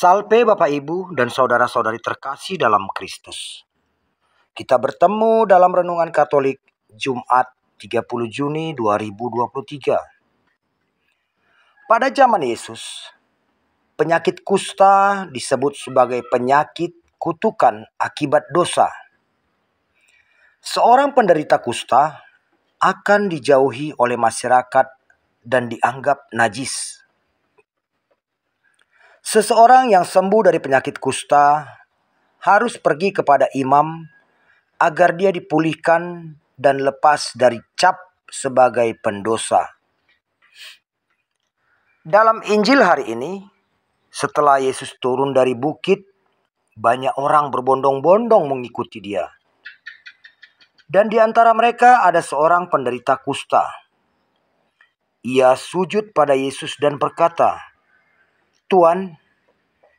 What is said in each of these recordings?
Salve Bapak Ibu dan saudara-saudari terkasih dalam Kristus. Kita bertemu dalam Renungan Katolik Jumat 30 Juni 2023. Pada zaman Yesus, penyakit kusta disebut sebagai penyakit kutukan akibat dosa. Seorang penderita kusta akan dijauhi oleh masyarakat dan dianggap najis. Seseorang yang sembuh dari penyakit kusta harus pergi kepada imam agar dia dipulihkan dan lepas dari cap sebagai pendosa. Dalam Injil hari ini, setelah Yesus turun dari bukit, banyak orang berbondong-bondong mengikuti dia. Dan di antara mereka ada seorang penderita kusta. Ia sujud pada Yesus dan berkata, "Tuan,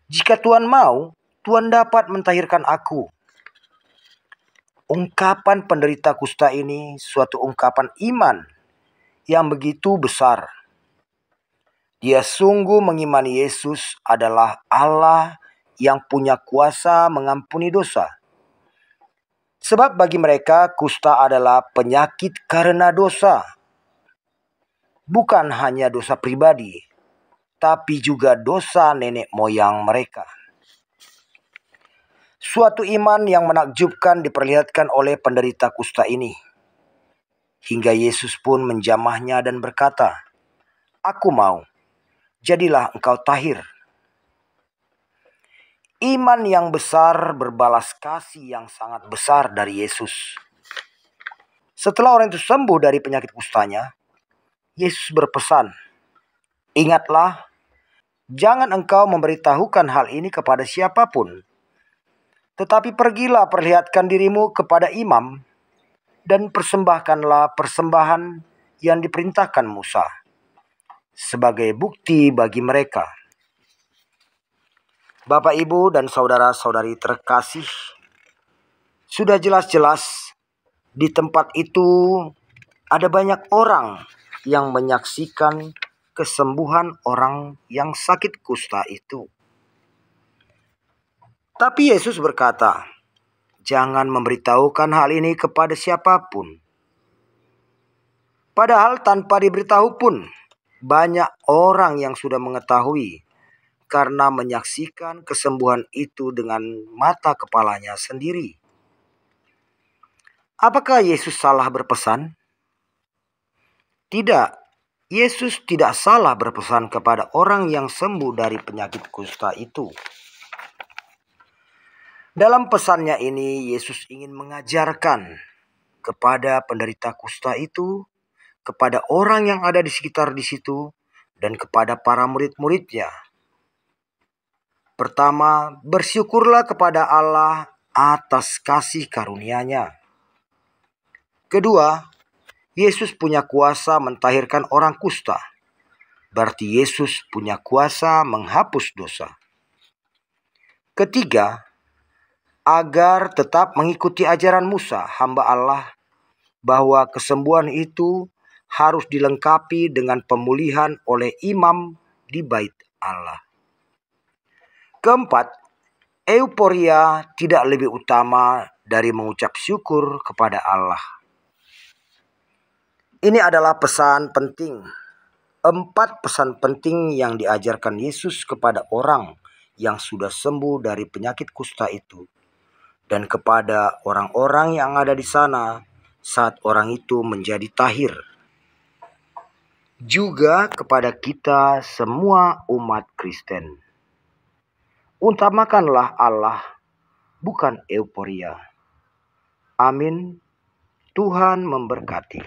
jika Tuan mau, Tuan dapat mentahirkan aku." Ungkapan penderita kusta ini suatu ungkapan iman yang begitu besar. Dia sungguh mengimani Yesus adalah Allah yang punya kuasa mengampuni dosa. Sebab bagi mereka kusta adalah penyakit karena dosa. Bukan hanya dosa pribadi, tapi juga dosa nenek moyang mereka. Suatu iman yang menakjubkan diperlihatkan oleh penderita kusta ini. Hingga Yesus pun menjamahnya dan berkata, "Aku mau, jadilah engkau tahir." Iman yang besar berbalas kasih yang sangat besar dari Yesus. Setelah orang itu sembuh dari penyakit kustanya, Yesus berpesan, "Ingatlah, jangan engkau memberitahukan hal ini kepada siapapun. Tetapi pergilah perlihatkan dirimu kepada imam dan persembahkanlah persembahan yang diperintahkan Musa sebagai bukti bagi mereka." Bapak, Ibu, dan saudara-saudari terkasih, sudah jelas-jelas di tempat itu ada banyak orang yang menyaksikan kesembuhan orang yang sakit kusta itu. Tapi Yesus berkata, jangan memberitahukan hal ini kepada siapapun. Padahal tanpa diberitahu pun, banyak orang yang sudah mengetahui karena menyaksikan kesembuhan itu dengan mata kepalanya sendiri. Apakah Yesus salah berpesan? Tidak, Yesus tidak salah berpesan kepada orang yang sembuh dari penyakit kusta itu. Dalam pesannya ini, Yesus ingin mengajarkan kepada penderita kusta itu, kepada orang yang ada di sekitar di situ, dan kepada para murid-muridnya. Pertama, bersyukurlah kepada Allah atas kasih karunia-Nya. Kedua, Yesus punya kuasa mentahirkan orang kusta. Berarti Yesus punya kuasa menghapus dosa. Ketiga, agar tetap mengikuti ajaran Musa, hamba Allah, bahwa kesembuhan itu harus dilengkapi dengan pemulihan oleh imam di bait Allah. Keempat, euforia tidak lebih utama dari mengucap syukur kepada Allah. Ini adalah pesan penting. 4 pesan penting yang diajarkan Yesus kepada orang yang sudah sembuh dari penyakit kusta itu. Dan kepada orang-orang yang ada di sana saat orang itu menjadi tahir. Juga kepada kita semua umat Kristen. Utamakanlah Allah, bukan euforia. Amin. Tuhan memberkati.